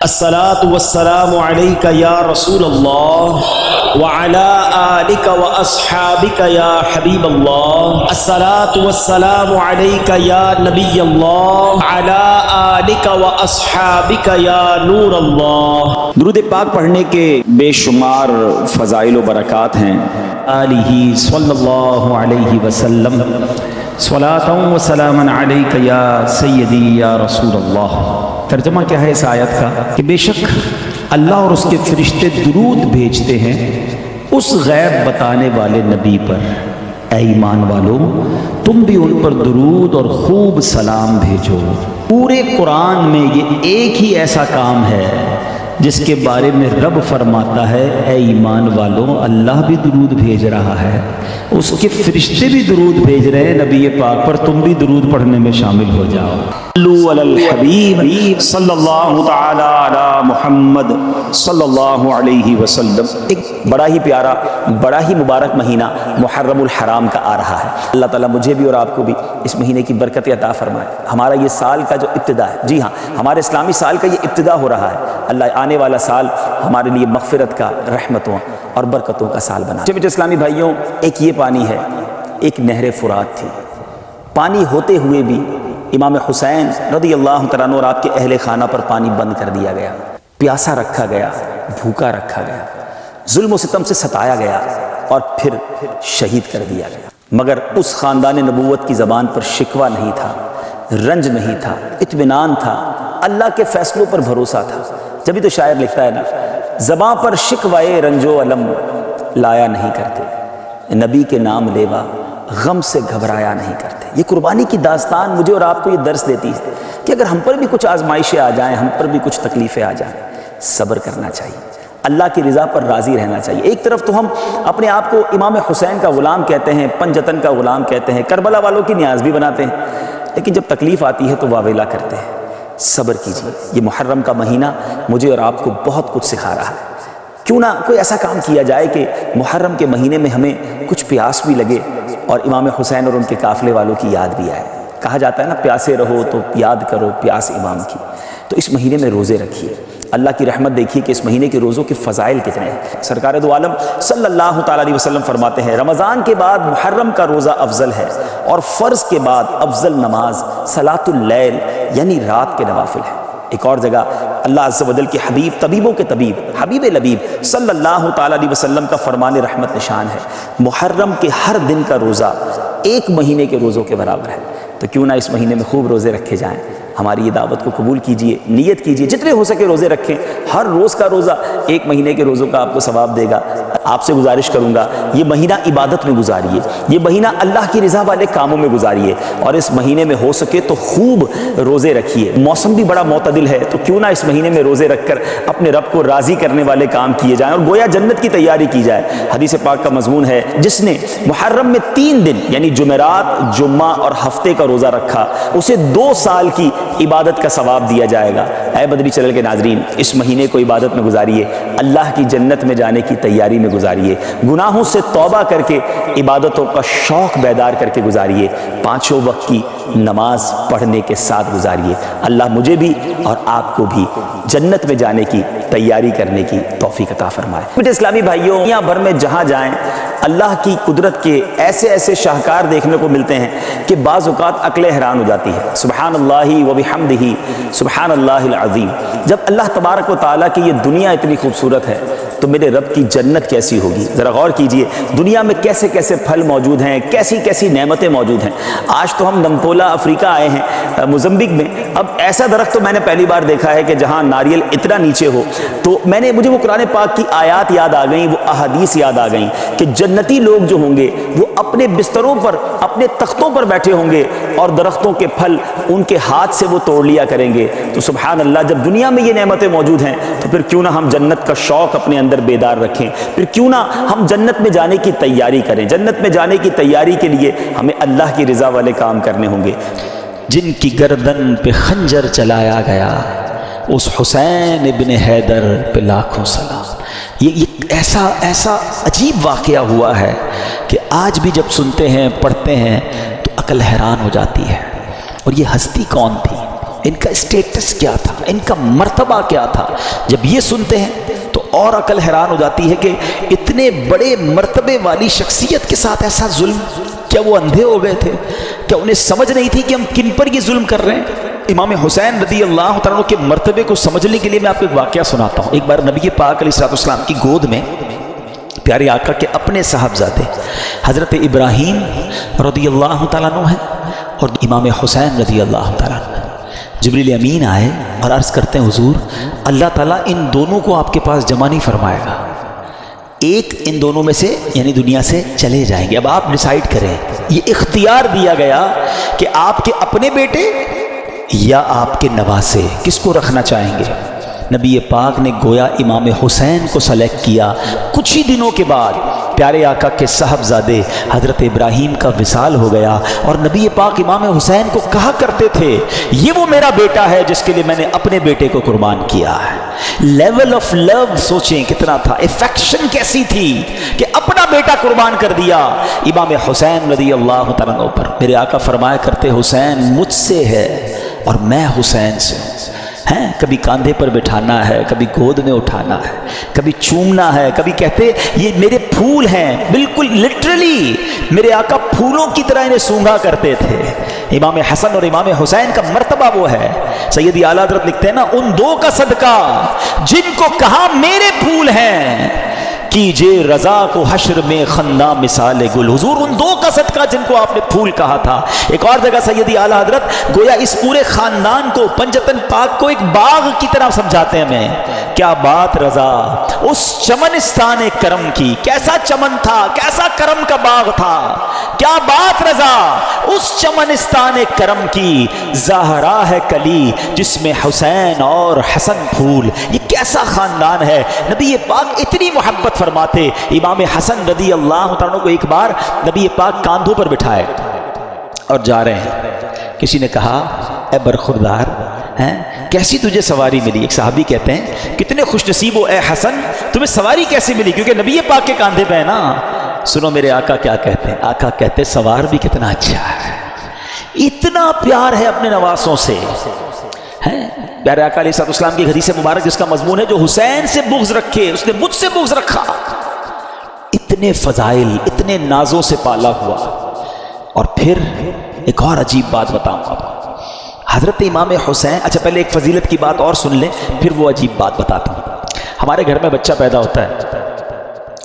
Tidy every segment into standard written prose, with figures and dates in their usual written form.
الصلاۃ والسلام علیک یا رسول اللہ وعلی آلک واصحابک یا حبیب اللہ. الصلاۃ والسلام علیک یا نبی اللہ وعلی آلک واصحابک یا نور اللہ. درود پاک پڑھنے کے بے شمار فضائل و برکات ہیں. آلہ صلی اللہ علیہ وسلم صلاۃ و سلام علیک یا سیدی یا رسول اللہ. ترجمہ کیا ہے اس آیت کا کہ بے شک اللہ اور اس کے فرشتے درود بھیجتے ہیں اس غیب بتانے والے نبی پر. اے ایمان والو تم بھی ان پر درود اور خوب سلام بھیجو. پورے قرآن میں یہ ایک ہی ایسا کام ہے جس کے بارے میں رب فرماتا ہے اے ایمان والو اللہ بھی درود بھیج رہا ہے، اس کے فرشتے بھی درود بھیج رہے ہیں نبی پاک پر، تم بھی درود پڑھنے میں شامل ہو جاؤ. صلو علی الحبیب صلی اللہ تعالی علی محمد صلی اللہ علیہ وسلم. ایک بڑا ہی پیارا بڑا ہی مبارک مہینہ محرم الحرام کا آ رہا ہے. اللہ تعالیٰ مجھے بھی اور آپ کو بھی اس مہینے کی برکت عطا فرمائے. ہمارا یہ سال کا جو ابتدا ہے، جی ہاں ہمارے اسلامی سال کا یہ ابتدا ہو رہا ہے. اللہ آنے والا سال ہمارے لیے مغفرت کا، رحمتوں اور برکتوں کا سال بنا. میٹھے اسلامی بھائیوں، ایک یہ پانی ہے، ایک نہر فرات تھی. پانی ہوتے ہوئے بھی امام حسین رضی اللہ تعالیٰ عنہ اور آپ کے اہل خانہ پر پانی بند کر دیا گیا. پیاسا رکھا گیا، بھوکا رکھا گیا، ظلم و ستم سے ستایا گیا اور پھر شہید کر دیا گیا. مگر اس خاندان نبوت کی زبان پر شکوہ نہیں تھا، رنج نہیں تھا، اطمینان تھا، اللہ کے فیصلوں پر بھروسہ تھا. جبھی تو شاعر لکھتا ہے نا، زباں پر شکوائے رنج و علم لایا نہیں کرتے، نبی کے نام لیوا غم سے گھبرایا نہیں کرتے. یہ قربانی کی داستان مجھے اور آپ کو یہ درس دیتی ہے کہ اگر ہم پر بھی کچھ آزمائشیں آ جائیں، ہم پر بھی کچھ تکلیفیں آ جائیں، صبر کرنا چاہیے، اللہ کی رضا پر راضی رہنا چاہیے. ایک طرف تو ہم اپنے آپ کو امام حسین کا غلام کہتے ہیں، پنجتن کا غلام کہتے ہیں، کربلا والوں کی نیاز بھی بناتے ہیں، لیکن جب تکلیف آتی ہے تو واویلا کرتے ہیں. صبر کیجیے. یہ محرم کا مہینہ مجھے اور آپ کو بہت کچھ سکھا رہا ہے. کیوں نہ کوئی ایسا کام کیا جائے کہ محرم کے مہینے میں ہمیں کچھ پیاس بھی لگے اور امام حسین اور ان کے قافلے والوں کی یاد بھی آئے. کہا جاتا ہے نا، پیاسے رہو تو یاد کرو پیاس امام کی. تو اس مہینے میں روزے رکھیے. اللہ کی رحمت دیکھیے کہ اس مہینے کے روزوں کے فضائل کتنے ہیں. سرکار دو عالم صلی اللہ تعالیٰ علیہ وسلم فرماتے ہیں رمضان کے بعد محرم کا روزہ افضل ہے اور فرض کے بعد افضل نماز صلاۃ اللیل یعنی رات کے نوافل ہے. ایک اور جگہ اللہ عز و جل کے حبیب، طبیبوں کے طبیب، حبیب لبیب صلی اللہ تعالیٰ علیہ وسلم کا فرمان رحمت نشان ہے محرم کے ہر دن کا روزہ ایک مہینے کے روزوں کے برابر ہے. تو کیوں نہ اس مہینے میں خوب روزے رکھے جائیں. ہماری یہ دعوت کو قبول کیجئے، نیت کیجئے، جتنے ہو سکے روزے رکھیں. ہر روز کا روزہ ایک مہینے کے روزوں کا آپ کو ثواب دے گا. آپ سے گزارش کروں گا یہ مہینہ عبادت میں گزاریے، یہ مہینہ اللہ کی رضا والے کاموں میں گزاریے، اور اس مہینے میں ہو سکے تو خوب روزے رکھیے. موسم بھی بڑا معتدل ہے تو کیوں نہ اس مہینے میں روزے رکھ کر اپنے رب کو راضی کرنے والے کام کیے جائیں اور گویا جنت کی تیاری کی جائے. حدیث پاک کا مضمون ہے جس نے محرم میں 3 دن یعنی جمعرات، جمعہ اور ہفتے کا روزہ رکھا اسے 2 سال کی عبادت کا ثواب دیا جائے گا. اے بدری چینل کے ناظرین، اس مہینے کو عبادت میں گزاریے، اللہ کی جنت میں جانے کی تیاری میں گزاریے، گناہوں سے توبہ کر کے عبادتوں کا شوق بیدار کر کے گزاریے، 5 وقت کی نماز پڑھنے کے ساتھ گزاریے. اللہ مجھے بھی اور آپ کو بھی جنت میں جانے کی تیاری کرنے کی توفیق عطا فرمائے. میٹھے اسلامی بھائیوں، دنیا بھر میں جہاں جائیں اللہ کی قدرت کے ایسے ایسے شاہکار دیکھنے کو ملتے ہیں کہ بعض اوقات عقل حیران ہو جاتی ہے. سبحان اللہ و بحمدہ سبحان اللہ العظیم. جب اللہ تبارک و تعالیٰ کی یہ دنیا اتنی خوبصورت ہے تو میرے رب کی جنت کیسی ہوگی. ذرا غور کیجئے، دنیا میں کیسے کیسے پھل موجود ہیں، کیسی کیسی نعمتیں موجود ہیں. آج تو ہم نمپولا افریقہ آئے ہیں، موزمبیق میں. اب ایسا درخت تو میں نے پہلی بار دیکھا ہے کہ جہاں ناریل اتنا نیچے ہو. تو مجھے وہ قرآن پاک کی آیات یاد آ گئیں، وہ احادیث یاد آ گئیں کہ جنتی لوگ جو ہوں گے وہ اپنے بستروں پر، اپنے تختوں پر بیٹھے ہوں گے اور درختوں کے پھل ان کے ہاتھ سے وہ توڑ لیا کریں گے. تو سبحان اللہ، جب دنیا میں یہ نعمتیں موجود ہیں تو پھر کیوں نہ ہم جنت کا شوق اپنے اندر بیدار رکھیں، پھر کیوں نہ ہم جنت میں جانے کی تیاری کریں. جنت میں جانے کی تیاری کے لیے ہمیں اللہ کی رضا والے کام کرنے ہوں گے. جن کی گردن پہ خنجر چلایا گیا اس حسین ابن حیدر پہ لاکھوں سلام. یہ ایسا عجیب واقعہ ہوا ہے کہ آج بھی جب سنتے ہیں، پڑھتے ہیں تو عقل حیران ہو جاتی ہے. اور یہ ہستی کون تھی؟ ان کا اسٹیٹس کیا تھا، ان کا مرتبہ کیا تھا. جب یہ سنتے ہیں تو اور عقل حیران ہو جاتی ہے کہ اتنے بڑے مرتبے والی شخصیت کے ساتھ ایسا ظلم. کیا وہ اندھے ہو گئے تھے؟ کیا انہیں سمجھ نہیں تھی کہ ہم کن پر یہ ظلم کر رہے ہیں؟ امام حسین رضی اللہ تعالیٰ عنہ کے مرتبے کو سمجھنے کے لیے میں آپ کو ایک واقعہ سناتا ہوں. ایک بار نبی پاک علیہ السلام کی گود میں پیارے آقا کے اپنے صاحبزادے حضرت ابراہیم رضی اللہ تعالیٰ عنہ ہیں اور امام حسین رضی اللہ تعالیٰ عنہ. جبریل امین آئے اور عرض کرتے ہیں حضور اللہ تعالیٰ ان دونوں کو آپ کے پاس جمع نہیں فرمائے گا، ایک ان دونوں میں سے یعنی دنیا سے چلے جائیں گے. اب آپ ڈیسائیڈ کریں. یہ اختیار دیا گیا کہ آپ کے اپنے بیٹے یا آپ کے نواسے، کس کو رکھنا چاہیں گے؟ نبی پاک نے گویا امام حسین کو سلیکٹ کیا. کچھ ہی دنوں کے بعد پیارے آقا کے صاحبزادے حضرت ابراہیم کا وصال ہو گیا اور نبی پاک امام حسین کو کہا کرتے تھے یہ وہ میرا بیٹا ہے جس کے لیے میں نے اپنے بیٹے کو قربان کیا ہے. لیول آف لو سوچیں کتنا تھا، افیکشن کیسی تھی کہ اپنا بیٹا قربان کر دیا امام حسین رضی اللہ تعالیٰ عنہ پر. میرے آقا فرمایا کرتے حسین مجھ سے ہے اور میں حسین سے ہوں. کبھی کاندھے پر بٹھانا ہے، کبھی گود میں اٹھانا ہے، کبھی چومنا ہے، کبھی کہتے یہ میرے پھول ہیں. بالکل لٹرلی میرے آقا پھولوں کی طرح انہیں سونگھا کرتے تھے. امام حسن اور امام حسین کا مرتبہ وہ ہے. سیدی اعلیٰ حضرت لکھتے ہیں نا ان دو کا صدقہ جن کو کہا میرے پھول ہیں کیجے رضا کو حشر میں خندہ مثال گل. حضور ان دو کا صدقہ جن کو آپ نے پھول کہا تھا. ایک اور جگہ سیدی اعلیٰ حضرت گویا اس پورے خاندان کو پنجتن پاک کو ایک باغ کی طرح سمجھاتے ہیں. ہمیں کیا بات رضا اس چمنستان کرم کی، کیسا چمن تھا، کیسا کرم کا باغ تھا. کیا بات رضا اس چمنستان کرم کی، زہرا ہے کلی جس میں حسین اور حسن پھول. یہ کیسا خاندان ہے. نبی پاک اتنی محبت فرماتے. امام حسن رضی اللہ تعالیٰ کو ایک بار نبی پاک کاندھوں پر بٹھائے اور جا رہے ہیں. کسی نے کہا اے برخوردار کیسی تجھے سواری ملی؟ ایک صحابی کہتے ہیں کتنے خوش نصیب ہو اے حسن، تمہیں سواری کیسی ملی؟ کیونکہ نبی پاک کے کاندھے پہ ہے نا. سنو میرے آقا کیا کہتے ہیں. آقا کہتے سوار بھی کتنا اچھا ہے، اتنا پیار ہے اپنے نواسوں سے. پیارے آقا علیہ السلام کی حدیث مبارک جس کا مضمون ہے جو حسین سے بغض رکھے اس نے مجھ سے بغض رکھا. اتنے فضائل، اتنے نازوں سے پالا ہوا. اور پھر ایک اور عجیب بات بتاؤں گا. حضرت امام حسین، اچھا پہلے ایک فضیلت کی بات اور سن لیں پھر وہ عجیب بات بتاتا ہوں. ہمارے گھر میں بچہ پیدا ہوتا ہے،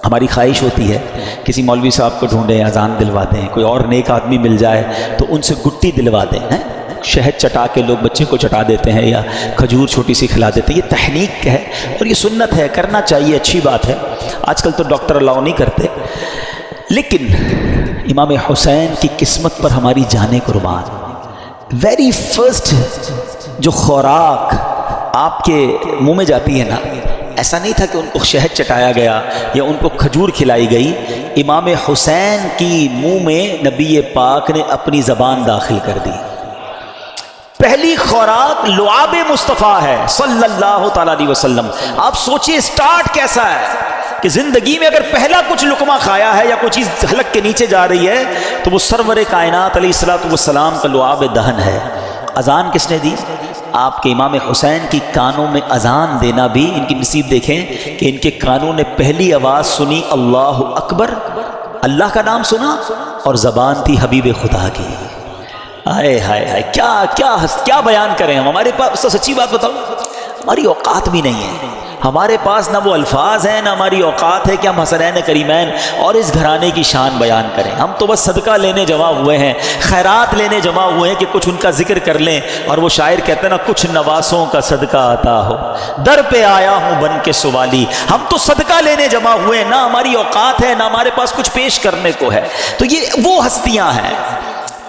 ہماری خواہش ہوتی ہے کسی مولوی صاحب کو ڈھونڈیں، اذان دلوا دیں، کوئی اور نیک آدمی مل جائے تو ان سے گٹی دلوا دیں. شہد چٹا کے لوگ بچے کو چٹا دیتے ہیں یا کھجور چھوٹی سی کھلا دیتے ہیں. یہ تحنیک ہے اور یہ سنت ہے، کرنا چاہیے، اچھی بات ہے. آج کل تو ڈاکٹر الاؤ نہیں کرتے. لیکن امام حسین کی قسمت پر ہماری جانیں قربان. ویری فرسٹ جو خوراک آپ کے منہ میں جاتی ہے نا، ایسا نہیں تھا کہ ان کو شہد چٹایا گیا یا ان کو کھجور کھلائی گئی. امام حسین کی منہ میں نبی پاک نے اپنی زبان داخل کر دی. پہلی خوراک لعاب مصطفیٰ ہے صلی اللہ تعالیٰ علیہ وسلم. آپ سوچئے سٹارٹ کیسا ہے کہ زندگی میں اگر پہلا کچھ لقمہ کھایا ہے یا کوئی چیز حلق کے نیچے جا رہی ہے تو وہ سرور کائنات علیہ السلام کا لعاب دہن ہے. اذان کس نے دی؟ آپ کے امام حسین کی کانوں میں اذان دینا بھی ان کی نصیب. دیکھیں کہ ان کے کانوں نے پہلی آواز سنی اللہ اکبر، اللہ کا نام سنا اور زبان تھی حبیب خدا کی. ہائے ہائے ہائے کیا بیان کریں ہم. ہمارے پاس تو سچی بات بتاؤ ہماری اوقات بھی نہیں ہے. ہمارے پاس نہ وہ الفاظ ہیں نہ ہماری اوقات ہے کہ ہم حسنین کریمین اور اس گھرانے کی شان بیان کریں. ہم تو بس صدقہ لینے جمع ہوئے ہیں، خیرات لینے جمع ہوئے ہیں کہ کچھ ان کا ذکر کر لیں. اور وہ شاعر کہتے ہیں نا کچھ نواسوں کا صدقہ آتا ہو، در پہ آیا ہوں بن کے سوالی. ہم تو صدقہ لینے جمع ہوئے ہیں، نہ ہماری اوقات ہے نہ ہمارے پاس کچھ پیش کرنے کو ہے. تو یہ وہ ہستیاں ہیں.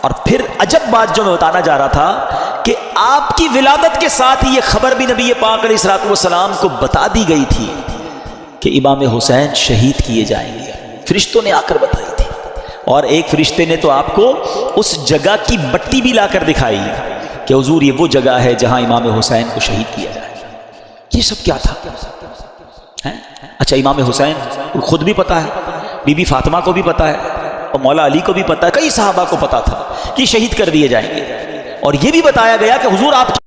اور پھر عجب بات جو میں بتانا جا رہا تھا کہ آپ کی ولادت کے ساتھ ہی یہ خبر بھی نبی پاک علیہ السلام کو بتا دی گئی تھی کہ امام حسین شہید کیے جائیں گے. فرشتوں نے آ کر بتائی تھی اور ایک فرشتے نے تو آپ کو اس جگہ کی بٹی بھی لا کر دکھائی کہ حضور یہ وہ جگہ ہے جہاں امام حسین کو شہید کیا جائے. یہ سب کیا تھا؟ اچھا امام حسین خود بھی پتا ہے، بی بی فاطمہ کو بھی پتا ہے اور مولا علی کو بھی پتا ہے، کئی صحابہ کو پتا تھا کہ شہید کر دیے جائیں گے. اور یہ بھی بتایا گیا کہ حضور آپ کی